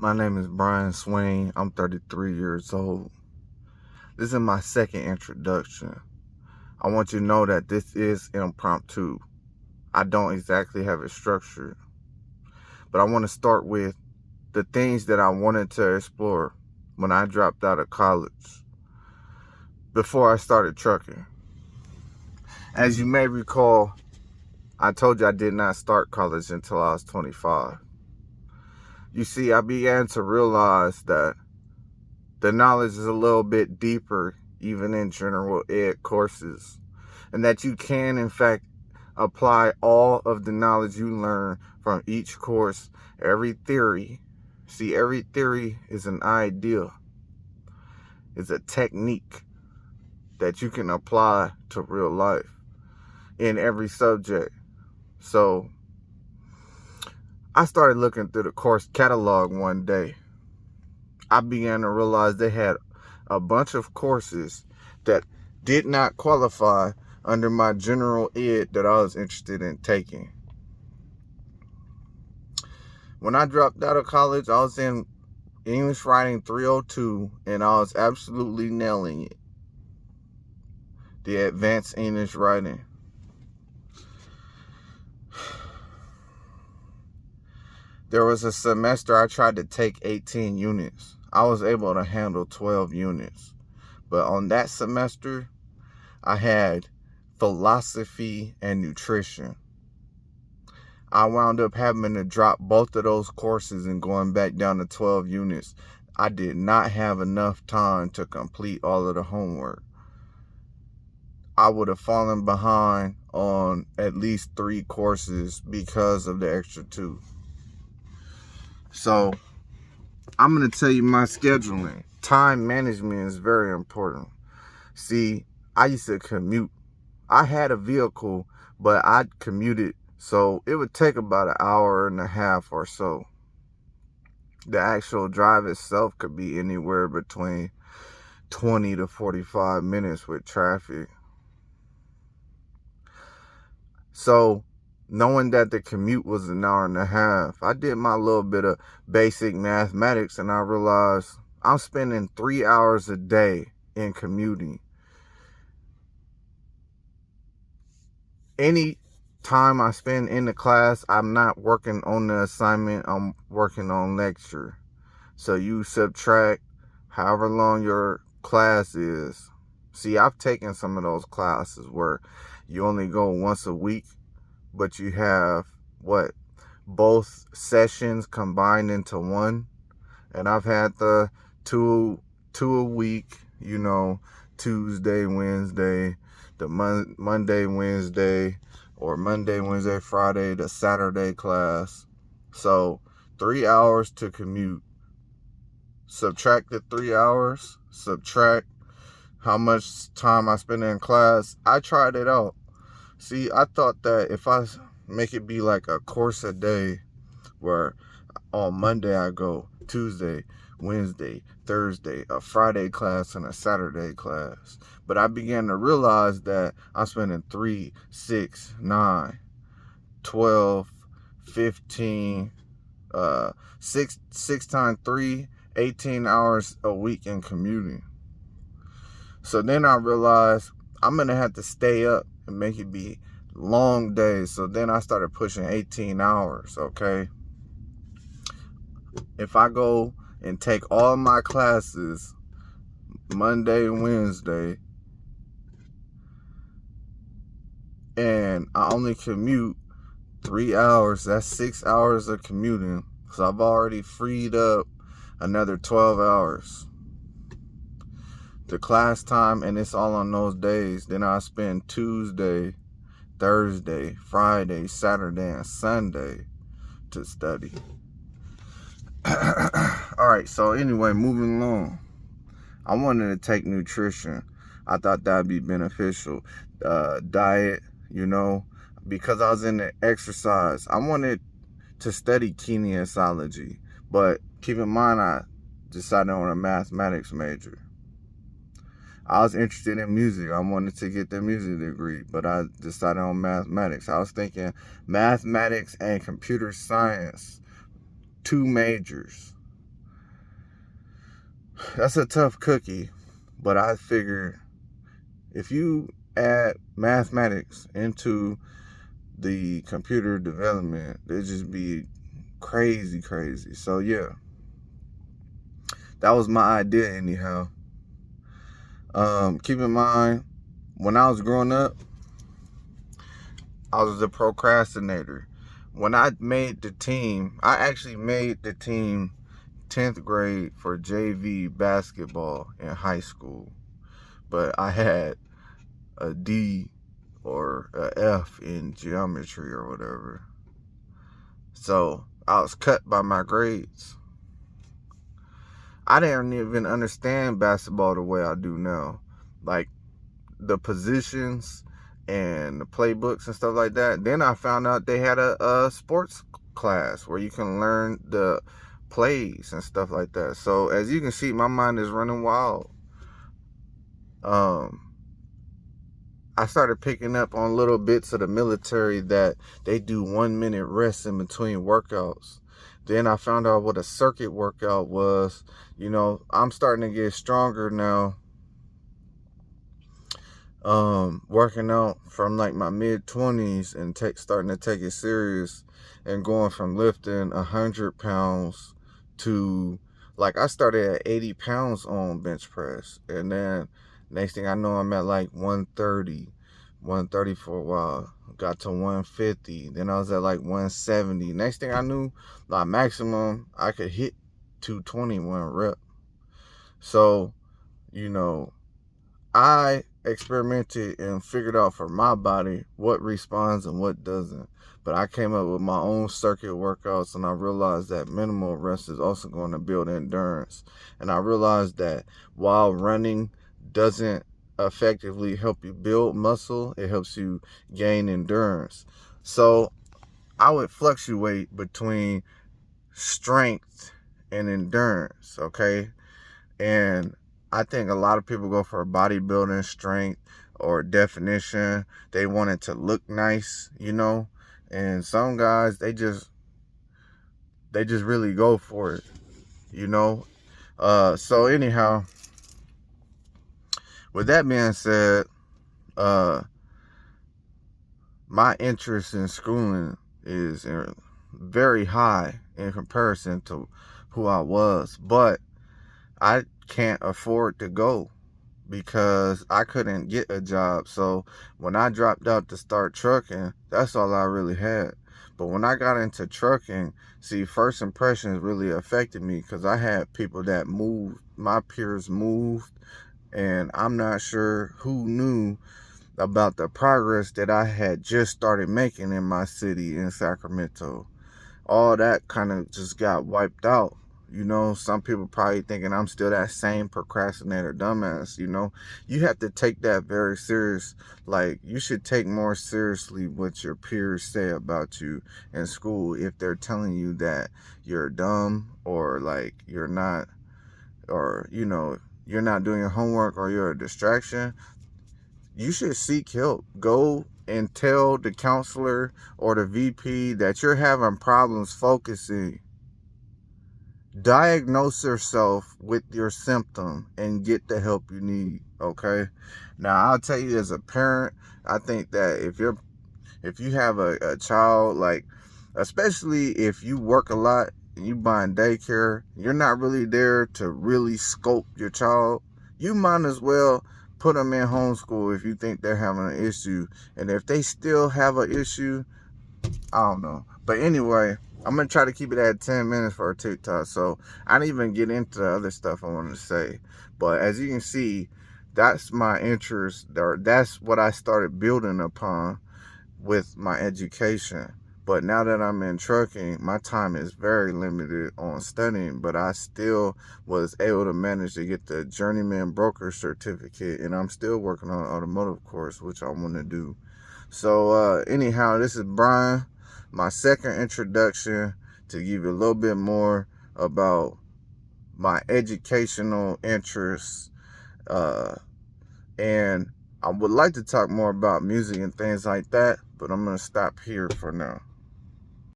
My name is Brian Swain. I'm 33 years old. This is my second introduction. I want you to know that this is impromptu. I don't exactly have it structured, but I want to start with the things that I wanted to explore when I dropped out of college before I started trucking. As you may recall, I told you I did not start college until I was 25. You see, I began to realize that the knowledge is a little bit deeper, even in general ed courses, and that you can, in fact, apply all of the knowledge you learn from each course, every theory. See, every theory is an idea, is a technique that you can apply to real life in every subject. So I started looking through the course catalog one day. I began to realize they had a bunch of courses that did not qualify under my general ed that I was interested in taking. When I dropped out of college, I was in English Writing 302, and I was absolutely nailing it. The Advanced English Writing. There was a semester I tried to take 18 units. I was able to handle 12 units. But on that semester, I had philosophy and nutrition. I wound up having to drop both of those courses and going back down to 12 units. I did not have enough time to complete all of the homework. I would have fallen behind on at least 3 courses because of the extra 2. So I'm going to tell you my scheduling. Time management is very important. See, I used to commute. I had a vehicle, but I commuted, so it would take about an hour and a half or so. The actual drive itself could be anywhere between 20 to 45 minutes with traffic. So knowing that the commute was an hour and a half, I did my little bit of basic mathematics, and I realized I'm spending 3 hours a day in commuting. Any time I spend in the class, I'm not working on the assignment, I'm working on lecture. So you subtract however long your class is. See, I've taken some of those classes where you only go once a week, but you have both sessions combined into one. And I've had the two a week, Tuesday, Wednesday, the Monday, Wednesday, or Monday, Wednesday, Friday, the Saturday class. So 3 hours to commute. Subtract the 3 hours, subtract how much time I spend in class. I tried it out. See, I thought that if I make it be like a course a day, where on Monday I go, Tuesday, Wednesday, Thursday, a Friday class and a Saturday class. But I began to realize that I'm spending 3, 6, 9, 12, 15, 6 times 3, 18 hours a week in commuting. So then I realized I'm going to have to stay up and make it be long days. So then I started pushing 18 hours, okay? If I go and take all my classes Monday and Wednesday, and I only commute 3 hours, that's 6 hours of commuting. So I've already freed up another 12 hours. The class time, and it's all on those days. Then I spend Tuesday, Thursday, Friday, Saturday, and Sunday to study. Alright, so anyway, moving along. I wanted to take nutrition. I thought that'd be beneficial. Diet, because I was in the exercise. I wanted to study kinesiology, but keep in mind I decided on a mathematics major. I was interested in music. I wanted to get the music degree, but I decided on mathematics. I was thinking mathematics and computer science, 2 majors. That's a tough cookie, but I figured if you add mathematics into the computer development, it'd just be crazy, crazy. So yeah, that was my idea anyhow. Keep in mind, when I was growing up, I was a procrastinator. When I made the team, I actually made the team 10th grade for JV basketball in high school. But I had a D or a F in geometry or whatever. So I was cut by my grades. I didn't even understand basketball the way I do now. Like the positions and the playbooks and stuff like that. Then I found out they had a sports class where you can learn the plays and stuff like that. So as you can see, my mind is running wild. I started picking up on little bits of the military that they do 1 minute rest in between workouts. Then I found out what a circuit workout was. You know, I'm starting to get stronger now. Working out from like my mid-20s and starting to take it serious and going from lifting 100 pounds to, like, I started at 80 pounds on bench press, and then next thing I know I'm at like 130 for a while, got to 150, then I was at like 170. Next thing I knew, my maximum I could hit 221 rep. So, you know, I experimented and figured out for my body what responds and what doesn't. But I came up with my own circuit workouts, and I realized that minimal rest is also going to build endurance. And I realized that while running doesn't effectively help you build muscle, it helps you gain endurance. So I would fluctuate between strength and endurance, okay? And I think a lot of people go for bodybuilding strength or definition. They want it to look nice, you know. And some guys, they just really go for it, you know. So anyhow, with that being said, my interest in schooling is very high in comparison to who I was, but I can't afford to go because I couldn't get a job. So when I dropped out to start trucking, that's all I really had. But when I got into trucking, see, first impressions really affected me because I had people that moved, my peers moved, and I'm not sure who knew about the progress that I had just started making in my city in Sacramento. All that kind of just got wiped out. You know, some people probably thinking I'm still that same procrastinator dumbass, you know. You have to take that very serious. Like, you should take more seriously what your peers say about you in school if they're telling you that you're dumb or like you're not, or, you know, you're not doing your homework or you're a distraction. You should seek help. Go and tell the counselor or the VP that you're having problems focusing. Diagnose yourself with your symptom and get the help you need, okay? Now, I'll tell you as a parent, I think that if you have a child, like, especially if you work a lot and you buying daycare, you're not really there to really scope your child, you might as well put them in homeschool if you think they're having an issue. And if they still have an issue, I don't know. But anyway, I'm going to try to keep it at 10 minutes for a TikTok. So I didn't even get into the other stuff I wanted to say. But as you can see, that's my interest, or that's what I started building upon with my education. But now that I'm in trucking, my time is very limited on studying, but I still was able to manage to get the journeyman broker certificate, and I'm still working on an automotive course, which I want to do. So anyhow, this is Brian, my second introduction to give you a little bit more about my educational interests, and I would like to talk more about music and things like that, but I'm going to stop here for now.